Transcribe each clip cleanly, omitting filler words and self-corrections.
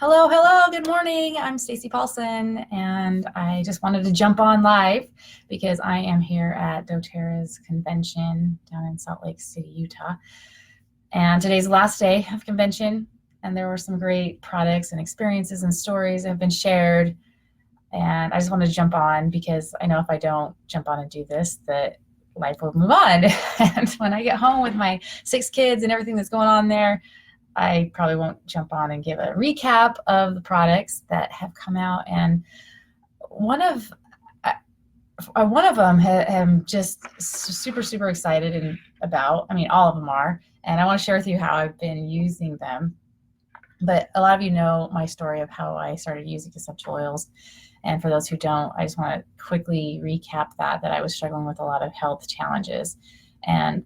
Hello, hello, good morning. I'm Stacy Paulson, and I just wanted to jump on live because I am here at doTERRA's convention down in Salt Lake City, Utah. And today's the last day of convention, and there were some great products and experiences and stories that have been shared. And I just wanted to jump on because I know if I don't jump on and do this, that life will move on. And when I get home with my 6 kids and everything that's going on there, I probably won't jump on and give a recap of the products that have come out. And one of them I'm just super excited about. I mean, all of them are. And I want to share with you how I've been using them. But a lot of you know my story of how I started using essential oils. And for those who don't, I just want to quickly recap that I was struggling with a lot of health challenges. And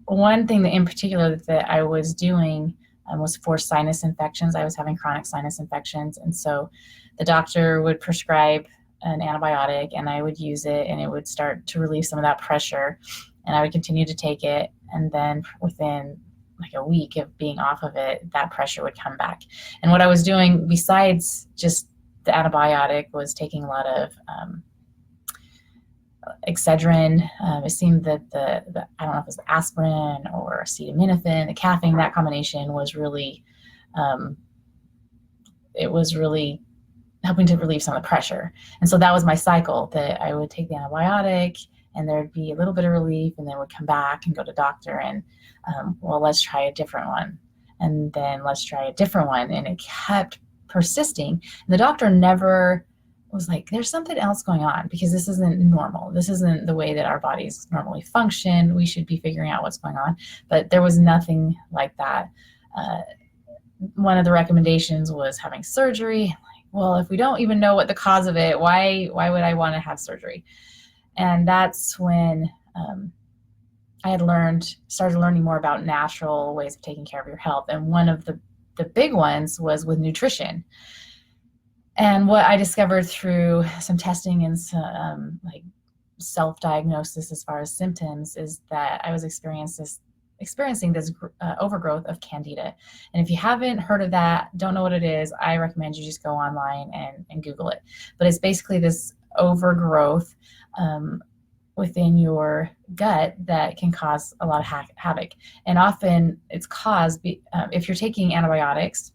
one thing that in particular that I was doing was for sinus infections. I was having chronic sinus infections. And so the doctor would prescribe an antibiotic and I would use it and it would start to relieve some of that pressure. And I would continue to take it. And then within like a week of being off of it, that pressure would come back. And what I was doing besides just the antibiotic was taking a lot of Excedrin. It seemed that the I don't know if it was the aspirin or acetaminophen, the caffeine, that combination was really, it was really helping to relieve some of the pressure. And so that was my cycle, that I would take the antibiotic and there'd be a little bit of relief and then would come back and go to doctor and, well, let's try a different one. And then let's try a different one. And it kept persisting. And the doctor never was like, there's something else going on because this isn't normal. This isn't the way that our bodies normally function. We should be figuring out what's going on. But there was nothing like that. One of the recommendations was having surgery. Like, well, if we don't even know what the cause of it, why would I want to have surgery? And that's when I had started learning more about natural ways of taking care of your health. And one of the big ones was with nutrition. And what I discovered through some testing and some like self-diagnosis as far as symptoms is that I was experiencing this overgrowth of candida. And if you haven't heard of that, don't know what it is, I recommend you just go online and Google it. But it's basically this overgrowth within your gut that can cause a lot of havoc. And often it's caused if you're taking antibiotics,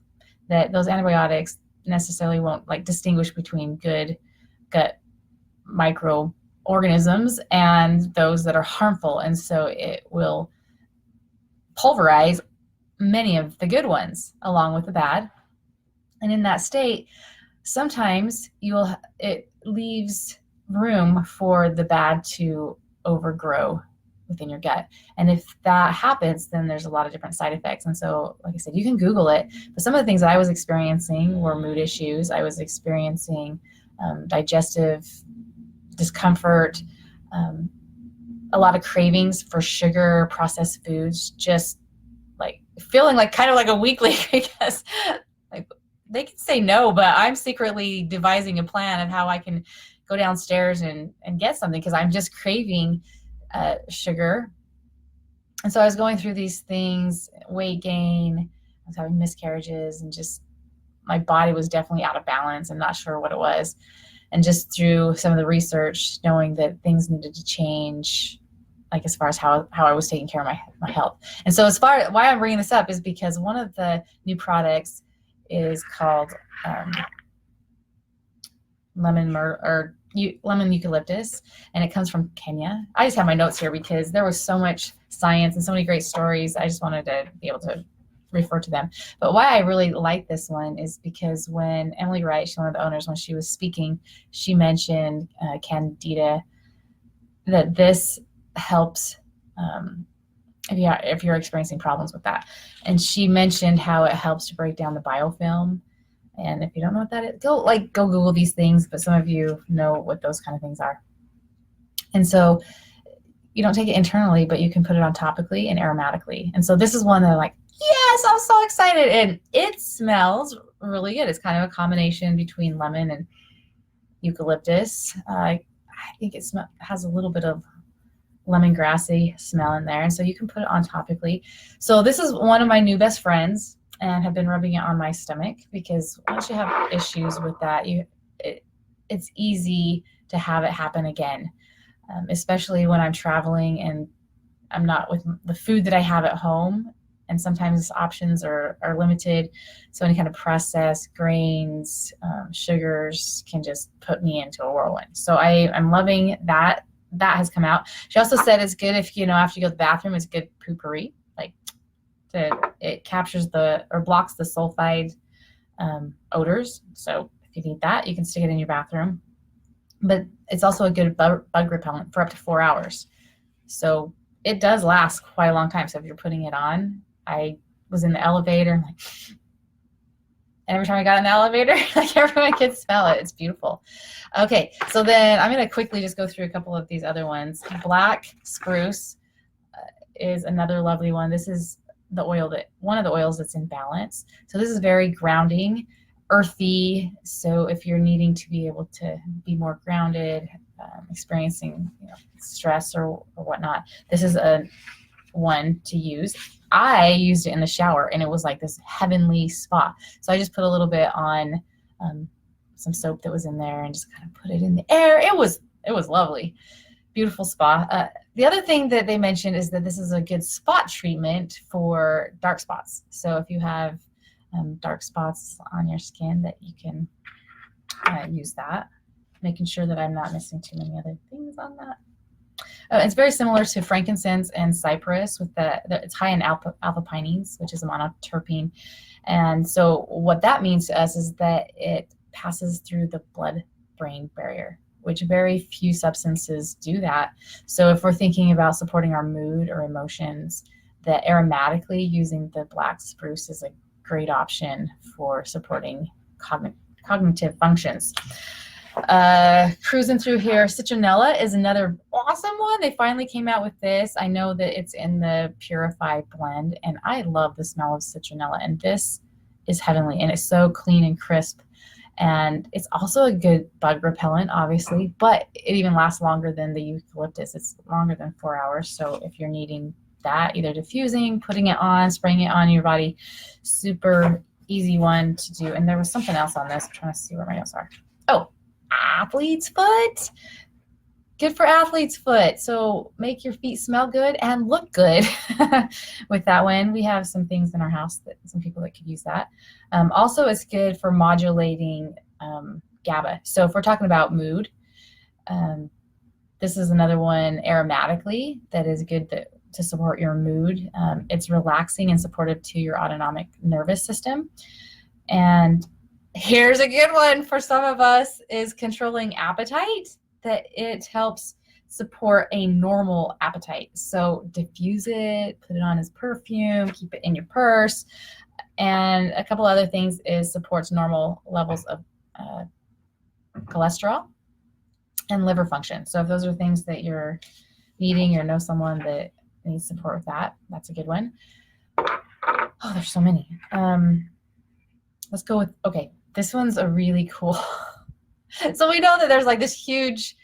that those antibiotics necessarily won't like distinguish between good gut microorganisms and those that are harmful. And so it will pulverize many of the good ones along with the bad. And in that state, sometimes it leaves room for the bad to overgrow within your gut. And if that happens, then there's a lot of different side effects. And so, like I said, you can Google it. But some of the things that I was experiencing were mood issues. I was experiencing digestive discomfort, a lot of cravings for sugar, processed foods, just like feeling like kind of like a weakling because like they can say no, but I'm secretly devising a plan of how I can go downstairs and get something because I'm just craving sugar. And so I was going through these things, weight gain, I was having miscarriages, and just my body was definitely out of balance and not sure what it was. And just through some of the research, knowing that things needed to change, like as far as how I was taking care of my health. And so why I'm bringing this up is because one of the new products is called lemon eucalyptus, and it comes from Kenya. I just have my notes here because there was so much science and so many great stories. I just wanted to be able to refer to them. But why I really like this one is because when Emily Wright, she's one of the owners, when she was speaking, she mentioned candida, that this helps if you're experiencing problems with that. And she mentioned how it helps to break down the biofilm. And if you don't know what that is, go Google these things, but some of you know what those kind of things are. And so you don't take it internally, but you can put it on topically and aromatically. And so this is one that I'm like, yes, I'm so excited. And it smells really good. It's kind of a combination between lemon and eucalyptus. I think it has a little bit of lemongrassy smell in there. And so you can put it on topically. So this is one of my new best friends. and have been rubbing it on my stomach, because once you have issues with that, it's easy to have it happen again, especially when I'm traveling and I'm not with the food that I have at home. And sometimes options are limited. So any kind of processed grains, sugars can just put me into a whirlwind. So I'm loving that. That has come out. She also said it's good if, after you go to the bathroom, it's good poopery. Like it captures or blocks the sulfide odors. So if you need that, you can stick it in your bathroom. But it's also a good bug repellent for up to 4 hours. So it does last quite a long time. So if you're putting it on, I was in the elevator, and every time I got in the elevator, everyone could smell it. It's beautiful. Okay, so then I'm going to quickly just go through a couple of these other ones. Black spruce is another lovely one. This is one of the oils that's in balance. So this is very grounding, earthy. So if you're needing to be able to be more grounded, experiencing stress or whatnot, this is a one to use. I used it in the shower, and it was like this heavenly spa. So I just put a little bit on some soap that was in there and just kind of put it in the air. It was lovely. Beautiful spa. The other thing that they mentioned is that this is a good spot treatment for dark spots. So if you have dark spots on your skin, that you can use that. Making sure that I'm not missing too many other things on that. It's very similar to frankincense and cypress with it's high in alpha-pinene, which is a monoterpene. And so what that means to us is that it passes through the blood-brain barrier, which very few substances do that. So if we're thinking about supporting our mood or emotions, that aromatically using the black spruce is a great option for supporting cognitive functions. Cruising through here, Citronella is another awesome one. They finally came out with this. I know that it's in the Purify blend, and I love the smell of Citronella, and this is heavenly, and it's so clean and crisp. And it's also a good bug repellent, obviously, but it even lasts longer than the eucalyptus. It's longer than 4 hours. So if you're needing that, either diffusing, putting it on, spraying it on your body, super easy one to do. And there was something else on this. I'm trying to see where my notes are. Oh, athlete's foot. Good for athlete's foot. So make your feet smell good and look good with that one. We have some things in our house some people that could use that. Also, it's good for modulating GABA. So if we're talking about mood, this is another one aromatically that is good to support your mood. It's relaxing and supportive to your autonomic nervous system. And here's a good one for some of us, is controlling appetite, that it helps support a normal appetite. So diffuse it, put it on as perfume, keep it in your purse. And a couple other things is supports normal levels of cholesterol and liver function. So if those are things that you're needing or know someone that needs support with that, that's a good one. Oh, there's so many. Let's go with, okay, this one's a really cool. So we know that there's like this huge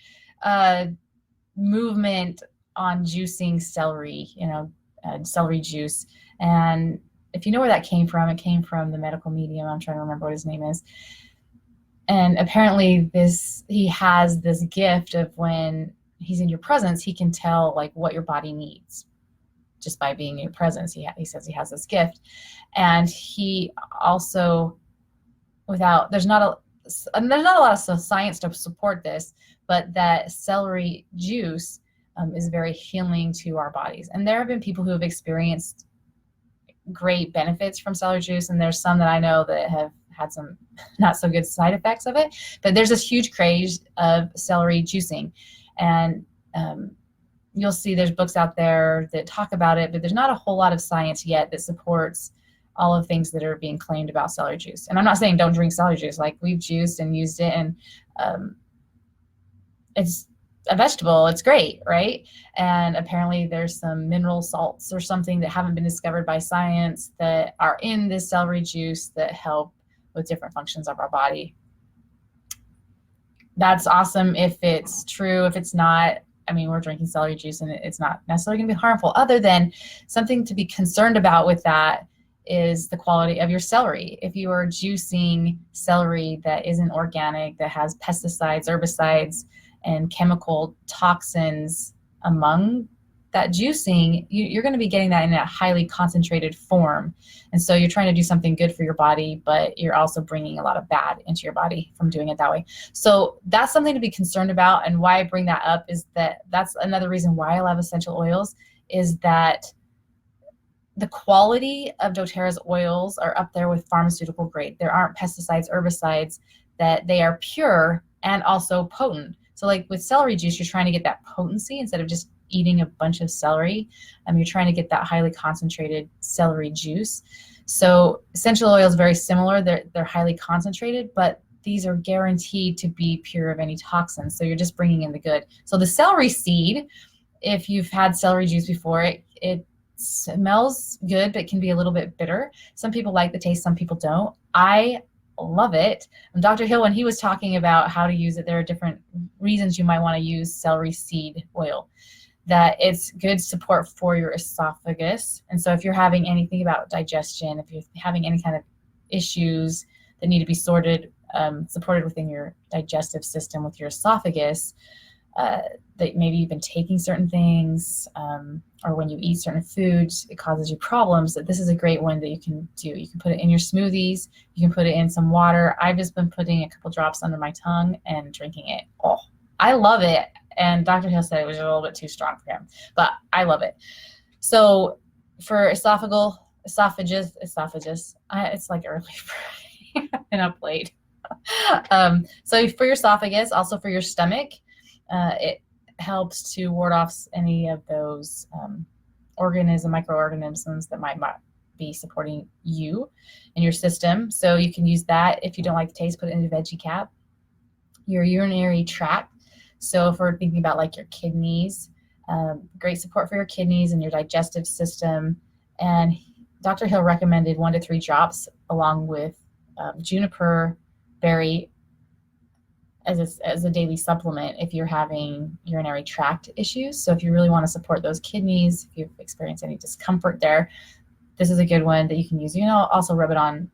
movement on juicing celery, celery juice. And if you know where that came from, it came from the medical medium. I'm trying to remember what his name is. And apparently he has this gift of when he's in your presence, he can tell like what your body needs just by being in your presence. He says he has this gift. And he also, there's not a lot of science to support this, but that celery juice is very healing to our bodies. And there have been people who have experienced great benefits from celery juice, and there's some that I know that have had some not so good side effects of it. But there's this huge craze of celery juicing, and you'll see there's books out there that talk about it, but there's not a whole lot of science yet that supports all of the things that are being claimed about celery juice. And I'm not saying don't drink celery juice. Like, we've juiced and used it, and it's a vegetable. It's great, right? And apparently there's some mineral salts or something that haven't been discovered by science that are in this celery juice that help with different functions of our body. That's awesome if it's true. If it's not, I mean, we're drinking celery juice and it's not necessarily going to be harmful, other than something to be concerned about with that is the quality of your celery. If you are juicing celery that isn't organic, that has pesticides, herbicides, and chemical toxins among that juicing, you're going to be getting that in a highly concentrated form. And so you're trying to do something good for your body, but you're also bringing a lot of bad into your body from doing it that way. So that's something to be concerned about. And why I bring that up is that that's another reason why I love essential oils, is that the quality of doTERRA's oils are up there with pharmaceutical grade. There aren't pesticides, herbicides, that they are pure and also potent. So like with celery juice, you're trying to get that potency instead of just eating a bunch of celery. You're trying to get that highly concentrated celery juice. So essential oil is very similar. They're highly concentrated, but these are guaranteed to be pure of any toxins. So you're just bringing in the good. So the celery seed, if you've had celery juice before, it smells good, but can be a little bit bitter. Some people like the taste, some people don't. I love it. And Dr. Hill, when he was talking about how to use it, there are different reasons you might want to use celery seed oil. That it's good support for your esophagus. And so if you're having anything about digestion, if you're having any kind of issues that need to be supported within your digestive system with your esophagus, that maybe you've been taking certain things, or when you eat certain foods, it causes you problems, that this is a great one that you can do. You can put it in your smoothies, you can put it in some water. I've just been putting a couple drops under my tongue and drinking it. Oh, I love it. And Dr. Hill said it was a little bit too strong for him, but I love it. So for esophagus, it's like early Friday and up late. So for your esophagus, also for your stomach, it helps to ward off any of those microorganisms that might not be supporting you and your system. So you can use that. If you don't like the taste, put it in a veggie cap. Your urinary tract. So if we're thinking about like your kidneys, great support for your kidneys and your digestive system. And Dr. Hill recommended 1 to 3 drops along with juniper berry as a daily supplement if you're having urinary tract issues. So if you really want to support those kidneys, if you've experienced any discomfort there, this is a good one that you can use. You can also rub it on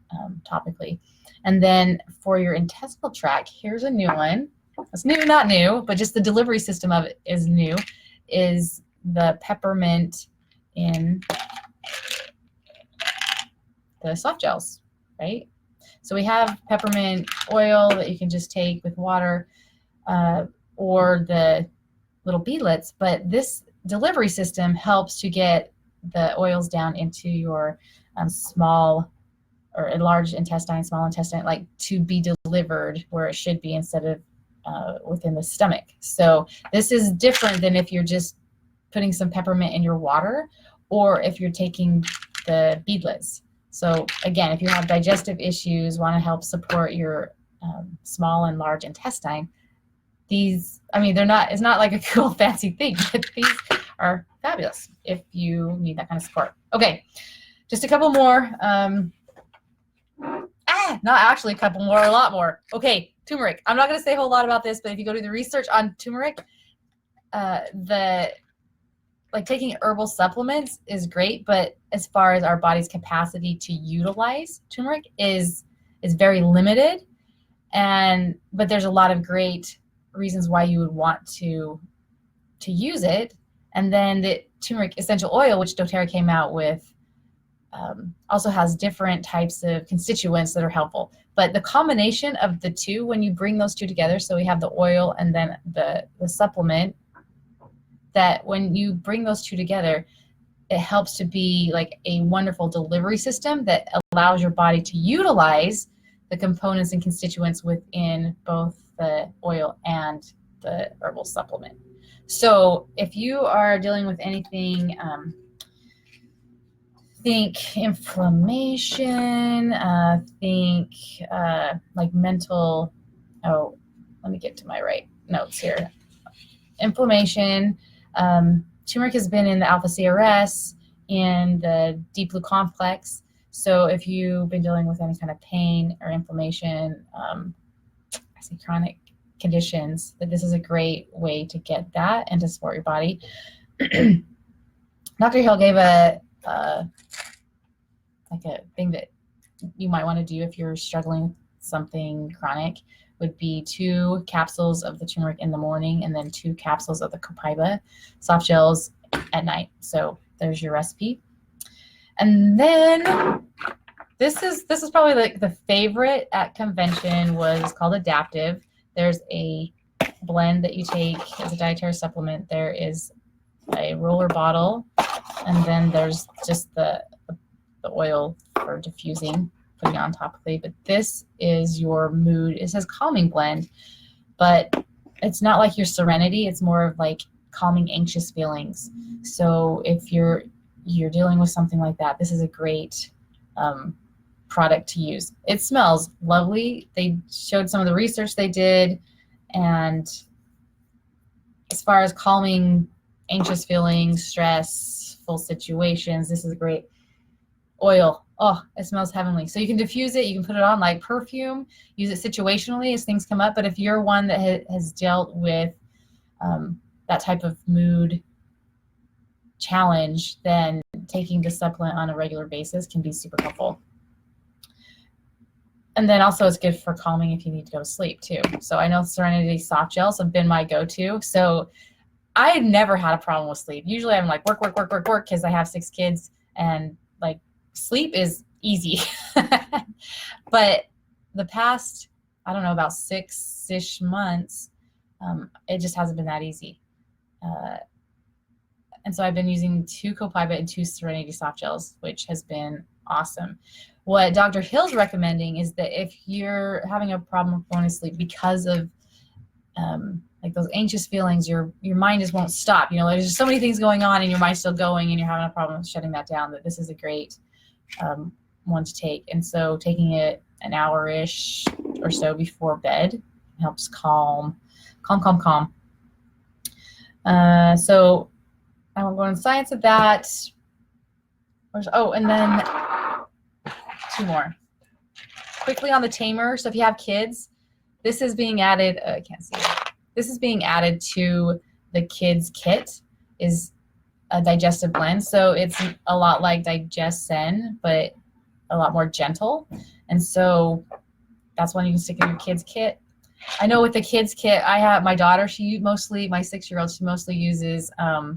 topically. And then for your intestinal tract, here's a new one. It's new, not new, but just the delivery system of it is new, is the peppermint in the soft gels, right? So we have peppermint oil that you can just take with water, or the little beadlets, but this delivery system helps to get the oils down into your small or large intestine, small intestine, like to be delivered where it should be instead of within the stomach. So this is different than if you're just putting some peppermint in your water, or if you're taking the beadlets. So again, if you have digestive issues, want to help support your small and large intestine, these, it's not like a cool fancy thing, but these are fabulous if you need that kind of support. Okay, just a couple more. Not actually a couple more, a lot more. Okay, turmeric. I'm not going to say a whole lot about this, but if you go do the research on turmeric, taking herbal supplements is great, but as far as our body's capacity to utilize turmeric is very limited. But there's a lot of great reasons why you would want to use it. And then the turmeric essential oil, which doTERRA came out with, also has different types of constituents that are helpful. But the combination of the two, when you bring those two together, so we have the oil and then the supplement, that when you bring those two together, it helps to be like a wonderful delivery system that allows your body to utilize the components and constituents within both the oil and the herbal supplement. So if you are dealing with anything, think inflammation, like mental, let me get to my right notes here. Inflammation, turmeric has been in the alpha CRS and the deep blue complex. So if you've been dealing with any kind of pain or inflammation, chronic conditions, that this is a great way to get that and to support your body. Dr. Hill gave a like a thing that you might want to do if you're struggling with something chronic, would be 2 capsules of the turmeric in the morning and then 2 capsules of the copaiba soft gels at night. So there's your recipe. And then this is probably like the favorite at convention, was called Adaptive. There's a blend that you take as a doTERRA supplement. There is a roller bottle, and then there's just the oil for diffusing, putting it on topically. But this is your mood. It says calming blend, but it's not like your Serenity. It's more of like calming anxious feelings. So if you're dealing with something like that, this is a great product to use. It smells lovely. They showed some of the research they did, and as far as calming anxious feelings, stressful situations, this is a great oil. Oh, it smells heavenly. So you can diffuse it. You can put it on like perfume, use it situationally as things come up. But if you're one that has dealt with that type of mood challenge, then taking the supplement on a regular basis can be super helpful. And then also it's good for calming if you need to go to sleep too. So I know Serenity soft gels have been my go-to. So I never had a problem with sleep. Usually I'm like work because I have 6 kids, and like sleep is easy. But the past, I don't know, about 6-ish months, it just hasn't been that easy. And so I've been using 2 copaiba and 2 Serenity soft gels, which has been awesome. What Dr. Hill's recommending is that if you're having a problem with going to sleep because of like those anxious feelings, your mind just won't stop. You know, there's just so many things going on and your mind's still going and you're having a problem shutting that down, that this is a great one to take. And so taking it an hour-ish or so before bed helps calm. So I won't go into science of that. Oh, and then 2 more. Quickly on the tamer. So if you have kids, this is being added, I can't see it. This is being added to the kids kit, is a digestive blend. So it's a lot like Digest-Sen, but a lot more gentle. And so that's one you can stick in your kids kit. I know with the kids kit, I have my daughter, my 6-year-old, she mostly uses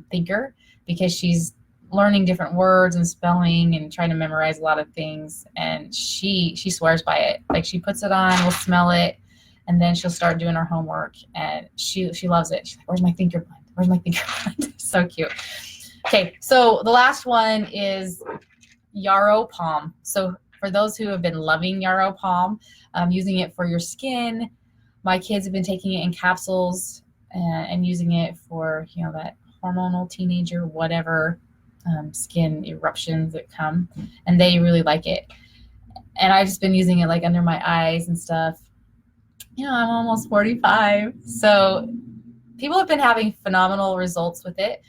Thinker, because she's learning different words and spelling and trying to memorize a lot of things. And she swears by it. Like she puts it on, we'll smell it, and then she'll start doing her homework, and she loves it. She's like, where's my Thinker blend? Where's my Thinker blend? So cute. Okay, so the last one is Yarrow Palm. So for those who have been loving Yarrow Palm, using it for your skin, my kids have been taking it in capsules and using it for, you know, that hormonal teenager, whatever, skin eruptions that come, and they really like it. And I've just been using it like under my eyes and stuff. You know, I'm almost 45, so people have been having phenomenal results with it.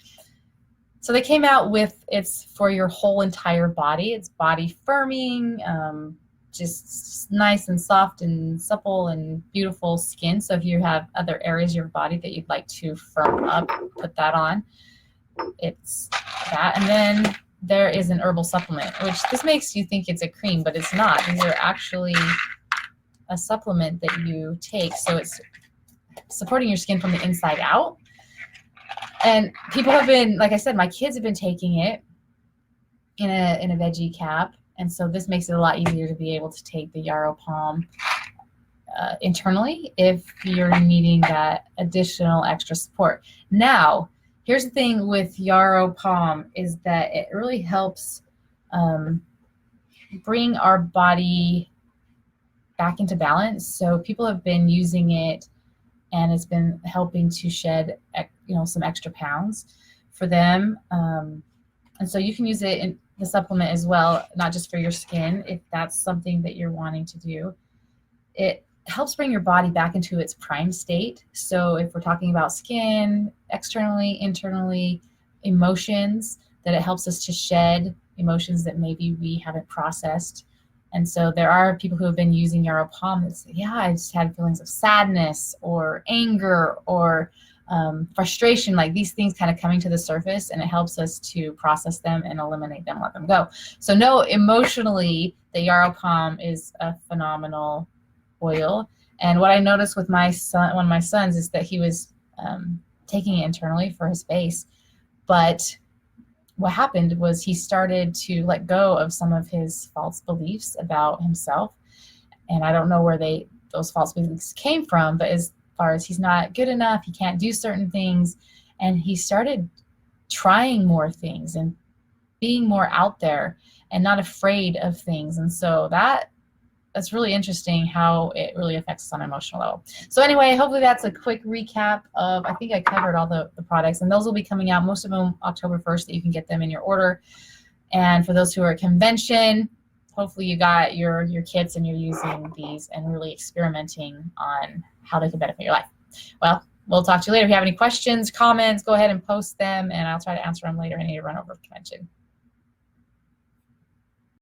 So they came out with, it's for your whole entire body. It's body firming, just nice and soft and supple and beautiful skin. So if you have other areas of your body that you'd like to firm up, put that on. It's that. And then there is an herbal supplement, which this makes you think it's a cream, but it's not. These are actually a supplement that you take. So it's supporting your skin from the inside out. And people have been, like I said, my kids have been taking it in a veggie cap. And so this makes it a lot easier to be able to take the Yarrow Palm internally if you're needing that additional extra support. Now, here's the thing with Yarrow Palm is that it really helps bring our body back into balance. So people have been using it, and it's been helping to shed, you know, some extra pounds for them. And so you can use it in the supplement as well, not just for your skin, if that's something that you're wanting to do. It helps bring your body back into its prime state. So if we're talking about skin, externally, internally, emotions, that it helps us to shed emotions that maybe we haven't processed. And so there are people who have been using Yarrow Palm that say, yeah, I just had feelings of sadness or anger or frustration, like these things kind of coming to the surface, and it helps us to process them and eliminate them, let them go. So no, emotionally, the Yarrow Calm is a phenomenal oil. And what I noticed with my son, one of my sons, is that he was taking it internally for his face. But what happened was he started to let go of some of his false beliefs about himself. And I don't know where those false beliefs came from, but as far as he's not good enough, he can't do certain things. And he started trying more things and being more out there and not afraid of things. And so that's really interesting how it really affects us on an emotional level. So anyway, hopefully that's a quick recap of, I think I covered all the products, and those will be coming out, most of them October 1st, that you can get them in your order. And for those who are at convention, hopefully you got your kits and you're using these and really experimenting on how they can benefit your life. Well, we'll talk to you later. If you have any questions, comments, go ahead and post them, and I'll try to answer them later. I need to run over to convention.